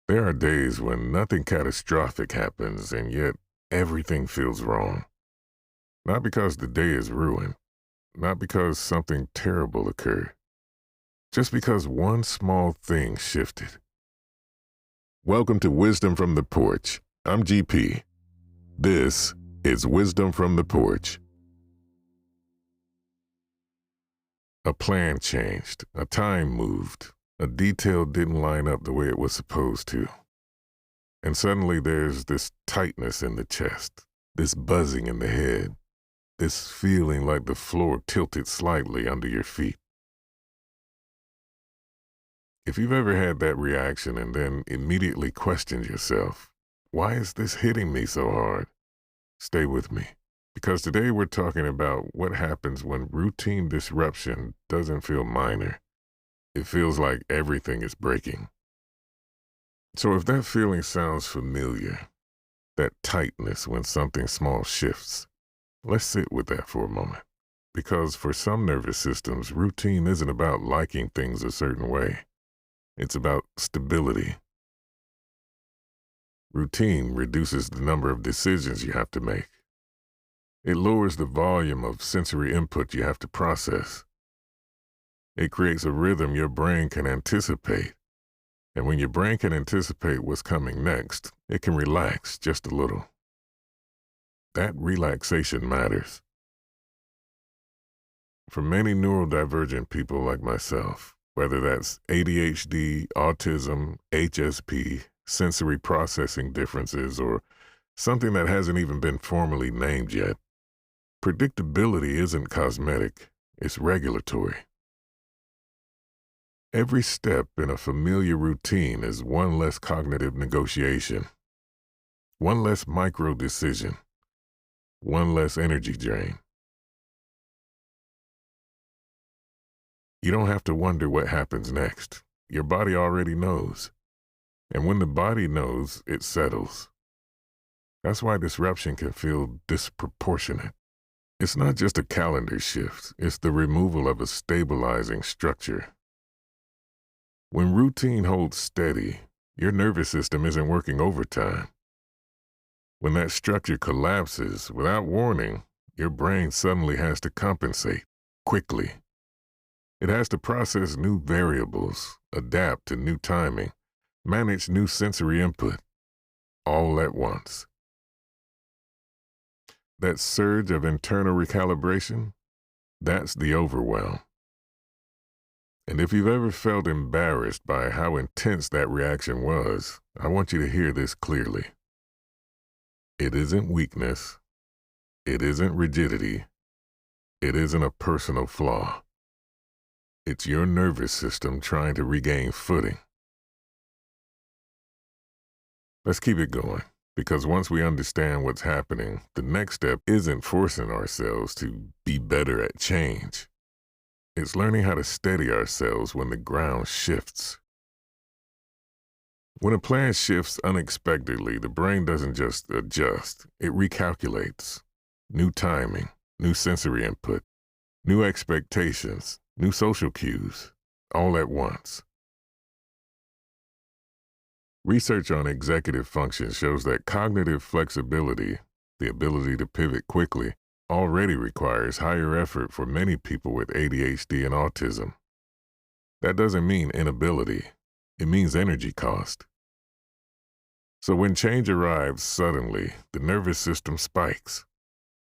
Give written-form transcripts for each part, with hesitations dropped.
There are days when nothing catastrophic happens and yet everything feels wrong. Not because the day is ruined, not because something terrible occurred, just because one small thing shifted. Welcome to Wisdom from the Porch. I'm GP. This is Wisdom from the Porch. A plan changed, a time moved, a detail didn't line up the way it was supposed to. And suddenly there's this tightness in the chest, this buzzing in the head, this feeling like the floor tilted slightly under your feet. If you've ever had that reaction and then immediately questioned yourself, why is this hitting me so hard? Stay with me, because today we're talking about what happens when routine disruption doesn't feel minor. It feels like everything is breaking. So if that feeling sounds familiar, that tightness when something small shifts, let's sit with that for a moment. Because for some nervous systems, routine isn't about liking things a certain way. It's about stability. Routine reduces the number of decisions you have to make. It lowers the volume of sensory input you have to process. It creates a rhythm your brain can anticipate. And when your brain can anticipate what's coming next, it can relax just a little. That relaxation matters. For many neurodivergent people like myself, whether that's ADHD, autism, HSP, sensory processing differences, or something that hasn't even been formally named yet, predictability isn't cosmetic, it's regulatory. Every step in a familiar routine is one less cognitive negotiation, one less micro decision, one less energy drain. You don't have to wonder what happens next. Your body already knows. And when the body knows, it settles. That's why disruption can feel disproportionate. It's not just a calendar shift, it's the removal of a stabilizing structure. When routine holds steady, your nervous system isn't working overtime. When that structure collapses without warning, your brain suddenly has to compensate quickly. It has to process new variables, adapt to new timing, manage new sensory input, all at once. That surge of internal recalibration, that's the overwhelm. And if you've ever felt embarrassed by how intense that reaction was, I want you to hear this clearly. It isn't weakness. It isn't rigidity. It isn't a personal flaw. It's your nervous system trying to regain footing. Let's keep it going, because once we understand what's happening, the next step isn't forcing ourselves to be better at change. It's learning how to steady ourselves when the ground shifts. When a plan shifts unexpectedly, the brain doesn't just adjust, it recalculates. New timing, new sensory input, new expectations, new social cues, all at once. Research on executive function shows that cognitive flexibility, the ability to pivot quickly, already requires higher effort for many people with ADHD and autism. That doesn't mean inability, it means energy cost. So when change arrives suddenly, the nervous system spikes,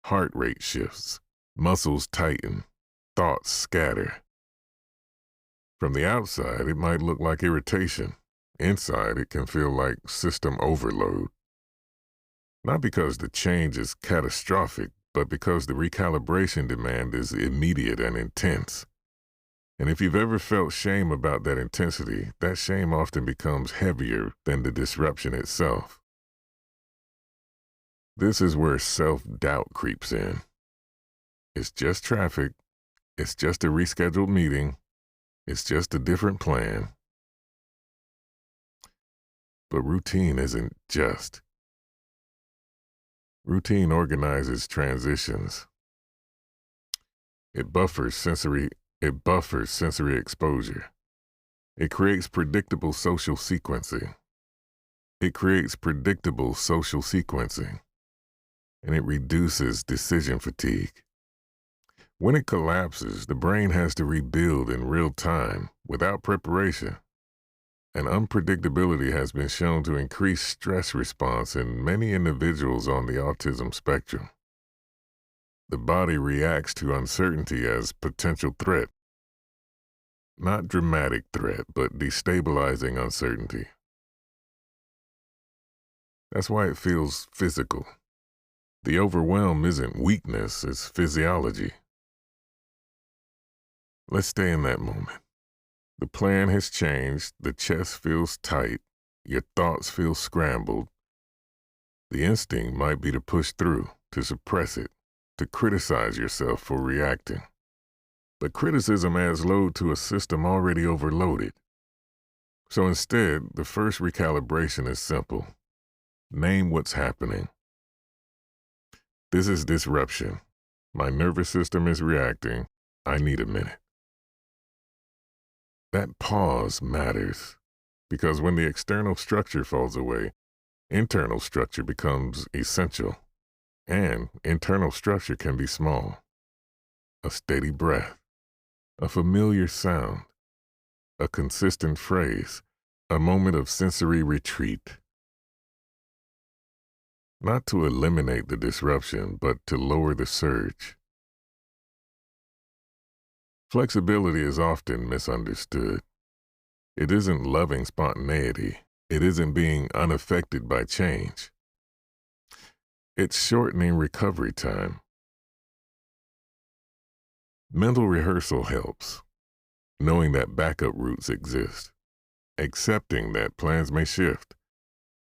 heart rate shifts, muscles tighten, thoughts scatter. From the outside, it might look like irritation. Inside, it can feel like system overload. Not because the change is catastrophic, but because the recalibration demand is immediate and intense. And if you've ever felt shame about that intensity, that shame often becomes heavier than the disruption itself. This is where self-doubt creeps in. It's just traffic. It's just a rescheduled meeting. It's just a different plan. But routine isn't just. Routine organizes transitions. It buffers sensory exposure. It creates predictable social sequencing. It creates predictable social sequencing, and it reduces decision fatigue. When it collapses, the brain has to rebuild in real time without preparation. And unpredictability has been shown to increase stress response in many individuals on the autism spectrum. The body reacts to uncertainty as potential threat. Not dramatic threat, but destabilizing uncertainty. That's why it feels physical. The overwhelm isn't weakness, it's physiology. Let's stay in that moment. The plan has changed, the chest feels tight, your thoughts feel scrambled. The instinct might be to push through, to suppress it, to criticize yourself for reacting. But criticism adds load to a system already overloaded. So instead, the first recalibration is simple. Name what's happening. This is disruption. My nervous system is reacting. I need a minute. That pause matters, because when the external structure falls away, internal structure becomes essential. And internal structure can be small. A steady breath, a familiar sound, a consistent phrase, a moment of sensory retreat. Not to eliminate the disruption, but to lower the surge. Flexibility is often misunderstood. It isn't loving spontaneity. It isn't being unaffected by change. It's shortening recovery time. Mental rehearsal helps, knowing that backup routes exist, accepting that plans may shift,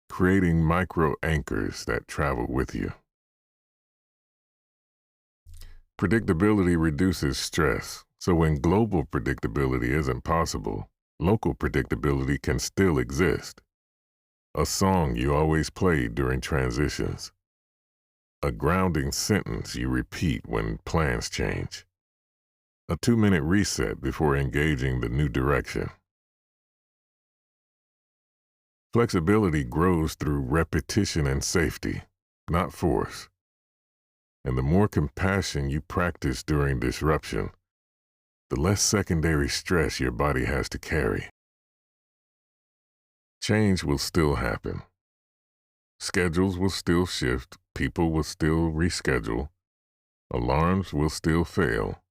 creating micro anchors that travel with you. Predictability reduces stress. So when global predictability isn't possible, local predictability can still exist. A song you always played during transitions. A grounding sentence you repeat when plans change. A 2-minute reset before engaging the new direction. Flexibility grows through repetition and safety, not force. And the more compassion you practice during disruption, the less secondary stress your body has to carry. Change will still happen. Schedules will still shift, people will still reschedule, alarms will still fail.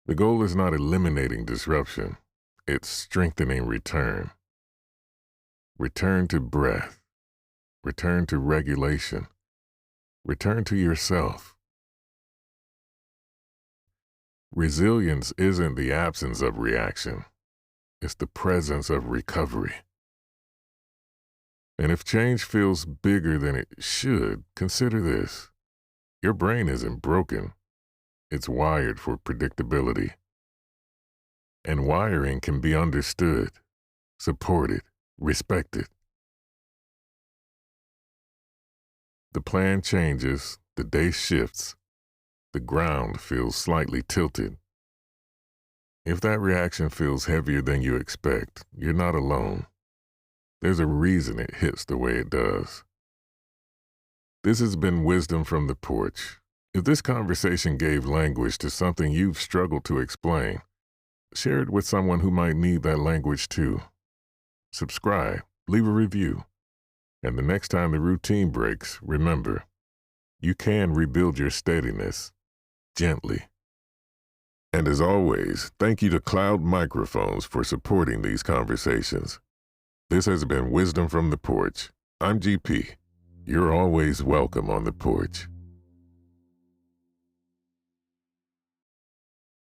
The goal is not eliminating disruption, it's strengthening return. Return to breath, return to regulation, return to yourself. Resilience isn't the absence of reaction. It's the presence of recovery. And if change feels bigger than it should, consider this. Your brain isn't broken. It's wired for predictability. And wiring can be understood, supported, respected. The plan changes, the day shifts, the ground feels slightly tilted. If that reaction feels heavier than you expect, you're not alone. There's a reason it hits the way it does. This has been Wisdom from the Porch. If this conversation gave language to something you've struggled to explain, share it with someone who might need that language too. Subscribe, leave a review, and the next time the routine breaks, remember, you can rebuild your steadiness gently. And as always, thank you to Cloud Microphones for supporting these conversations. This has been Wisdom from the Porch. I'm GP. You're always welcome on the porch.